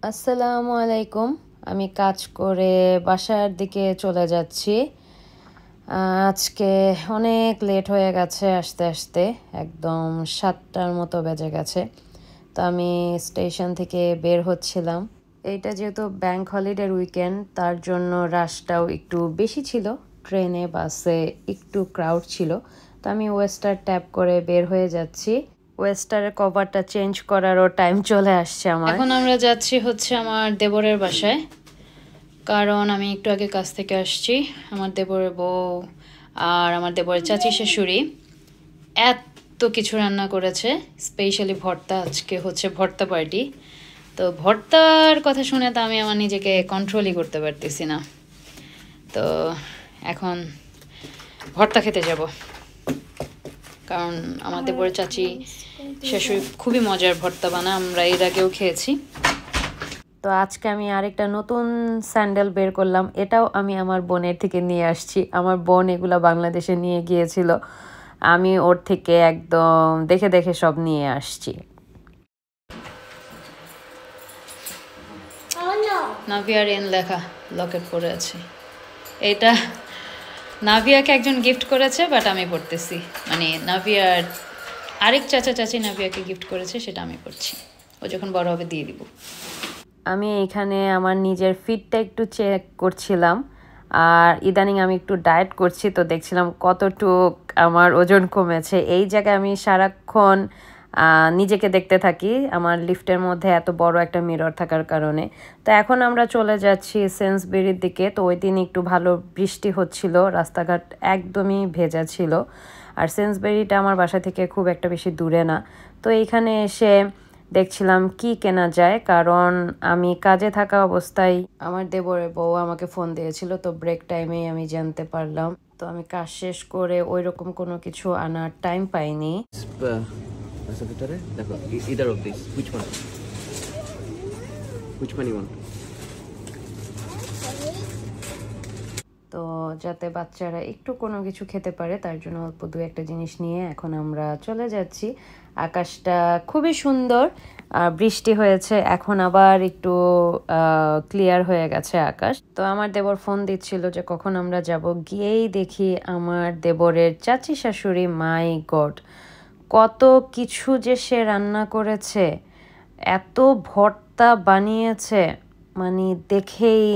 আসসালামু আলাইকুম। আমি কাজ করে বাসার দিকে চলে যাচ্ছি। আজকে অনেক লেট হয়ে গেছে আসতে আসতে, একদম 7টার মতো বেজে গেছে। তো আমি স্টেশন থেকে বের হচ্ছিলাম। এইটা যেহেতু ব্যাংক হলিডের উইকেন্ড, তার জন্য রাশটাও একটু বেশি ছিল। ট্রেনে বাসে একটু ক্রাউড ছিল। তো আমি ওয়েস্টার ট্যাপ করে বের হয়ে যাচ্ছি। ওয়েস্টারের কভারটা চেঞ্জ করারও টাইম চলে আসছে আমার। এখন আমরা যাচ্ছি হচ্ছে আমার দেবরের বাসায়, কারণ আমি একটু আগে কাজ থেকে আসছি। আমার দেবরের বউ আর আমার দেবরের চাচি শাশুড়ি এত কিছু রান্না করেছে, স্পেশালি ভর্তা। আজকে হচ্ছে ভর্তা পার্টি। তো ভর্তার কথা শুনে তো আমি আমার নিজেকে কন্ট্রোলই করতে পারতেছি না। তো এখন ভর্তা খেতে যাব, কারণ আমার দেবরের চাচি শাশুড়ি খুবই মজার ভর্তা বানায়, আমরা এর আগেও খেয়েছি। তো আজকে আমি আরেকটা নতুন স্যান্ডেল বের করলাম। এটাও আমি আমার বোনের থেকে নিয়ে আসছি। আমার বোন এগুলা বাংলাদেশে নিয়ে গিয়েছিল, আমি ওর থেকে একদম দেখে দেখে সব নিয়ে আসছি। নাভিয়ার এন লেখা লকেট পরে আছে। এটা নাভিয়াকে একজন গিফট করেছে, বাট আমি পড়তেছি। মানে নাভিয়ার আরেক চাচা চাচি নাভিয়াকে গিফট করেছে, সেটা আমি পড়ছি। ও যখন বড় হবে দিয়ে দিব। আমি এখানে আমার নিজের ফিটটা একটু চেক করছিলাম, আর ইদানিং আমি একটু ডায়েট করছি, তো দেখছিলাম কতটুক আমার ওজন কমেছে। এই জায়গায় আমি সারাক্ষণ নিজেকে দেখতে থাকি, আমার লিফটের মধ্যে এত বড় একটা মিরর থাকার কারণে। তো এখন আমরা চলে যাচ্ছি সেন্সবেরির দিকে। তো ওই দিন একটু ভালো বৃষ্টি হচ্ছিল, রাস্তাঘাট একদমই ভেজা ছিল। আর সেন্সবেরিটা আমার বাসা থেকে খুব একটা বেশি দূরে না। তো এইখানে এসে দেখছিলাম কি কেনা যায়, কারণ আমি কাজে থাকা অবস্থায় আমার দেবরের বউ আমাকে ফোন দিয়েছিল। তো ব্রেক টাইমেই আমি জানতে পারলাম। তো আমি কাজ শেষ করে ওই রকম কোনো কিছু আনার টাইম পাইনি। দেখো either of these, which one you want? তো যাতে বাচ্চারা একটু কোনো কিছু খেতে পারে, তার জন্য অল্প দু একটা জিনিস নিয়ে এখন আমরা চলে যাচ্ছি। আকাশটা খুবই সুন্দর, বৃষ্টি হয়েছে, এখন আবার একটু ক্লিয়ার হয়ে গেছে আকাশ। তো আমার দেবর ফোন দিচ্ছিল যে কখন আমরা যাব। গিয়েই দেখি আমার দেবরের চাচি শাশুড়ি, মাই গড, কত কিছু যে সে রান্না করেছে, এত ভর্তা বানিয়েছে, মানে দেখেই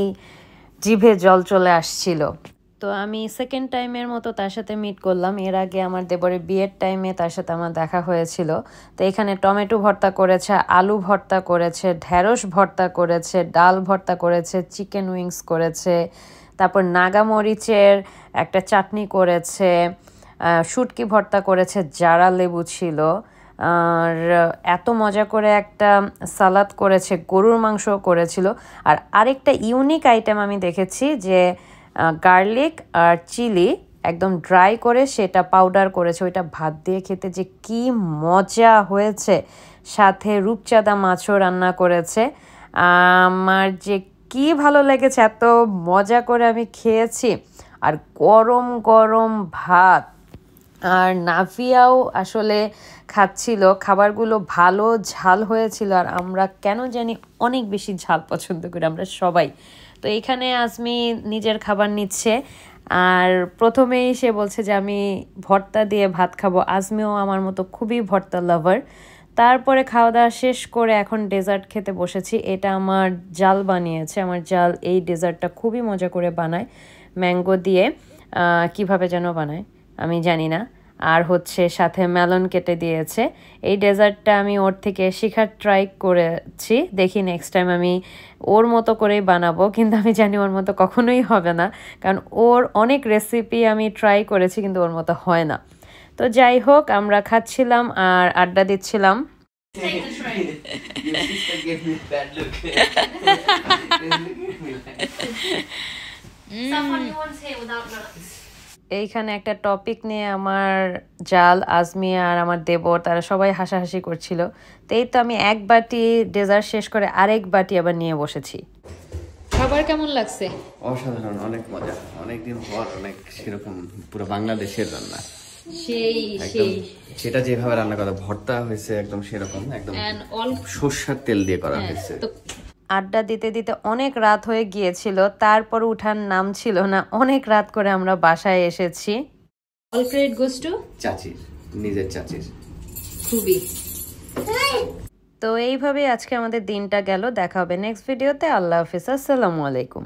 জিভে জল চলে আসছিল। তো আমি সেকেন্ড টাইমের মতো তার সাথে মিট করলাম। এর আগে আমার দেবরের বিয়ের টাইমে তার সাথে আমার দেখা হয়েছিল। তো এখানে টমেটো ভর্তা করেছে, আলু ভর্তা করেছে, ঢেঁড়স ভর্তা করেছে, ডাল ভর্তা করেছে, চিকেন উইংস করেছে, তারপর নাগামরিচের একটা চাটনি করেছে, শুটকি ভর্তা করেছে, জারা লেবু ছিল, আর এত মজা করে একটা সালাদ করেছে, গরুর মাংস করেছিল। আর আরেকটা ইউনিক আইটেম আমি দেখেছি যে গার্লিক আর চিলি একদম ড্রাই করে সেটা পাউডার করেছে, ওইটা ভাত দিয়ে খেতে যে কি মজা হয়েছে। সাথে রূপচাঁদা মাছও রান্না করেছে। আমার যে কি ভালো লেগেছে, এত মজা করে আমি খেয়েছি। আর গরম গরম ভাত, আর নাভিয়াও আসলে খাচ্ছিল। খাবারগুলো ভালো ঝাল হয়েছিল, আর আমরা কেন জানি অনেক বেশি ঝাল পছন্দ করি আমরা সবাই। তো এখানে আজমি নিজের খাবার নিচ্ছে, আর প্রথমেই সে বলছে যে আমি ভর্তা দিয়ে ভাত খাবো। আজমিও আমার মতো খুবই ভর্তা লাভার। তারপরে খাওয়া দাওয়া শেষ করে এখন ডেজার্ট খেতে বসেছি। এটা আমার জাল বানিয়েছে। আমার জাল এই ডেজার্টটা খুবই মজা করে বানায়, ম্যাঙ্গো দিয়ে। কিভাবে যেন বানায় আমি জানি না। আর হচ্ছে সাথে মেলন কেটে দিয়েছে। এই ডেজার্টটা আমি ওর থেকে শেখার ট্রাই করেছি, দেখি নেক্সট টাইম আমি ওর মতো করেই বানাবো। কিন্তু আমি জানি ওর মতো কখনোই হবে না, কারণ ওর অনেক রেসিপি আমি ট্রাই করেছি কিন্তু ওর মতো হয় না। তো যাই হোক, আমরা খাচ্ছিলাম আর আড্ডা দিচ্ছিলাম। এইখানে একটা টপিক নিয়ে আমার জাল, আজমি আর আমার দেবর তারা সবাই হাসাহাসি করছিল। তো এই তো আমি এক বাটি ডেজার্ট শেষ করে আরেক বাটি আবার নিয়ে বসেছি। খাবার কেমন লাগছে? অসাধারণ, অনেক মজা, অনেকদিন পর অনেক সেরকম পুরো বাংলাদেশের রান্না। সেই সেটা যেভাবে রান্না করা, ভর্তা হয়েছে একদম সেরকম, একদম সরষের তেল দিয়ে করা হয়েছে। তো আড্ডা দিতে দিতে অনেক রাত হয়ে গিয়েছিল, তারপর উঠার নাম ছিল না, অনেক রাত করে আমরা বাসায় এসেছি। অল ক্রেডিট গোস টু চাচির, নিজের চাচির। খুবই। তো এইভাবে আজকে আমাদের দিনটা গেল। দেখা হবে নেক্সট ভিডিওতে। আল্লাহ হাফিজ, আসসালামু আলাইকুম।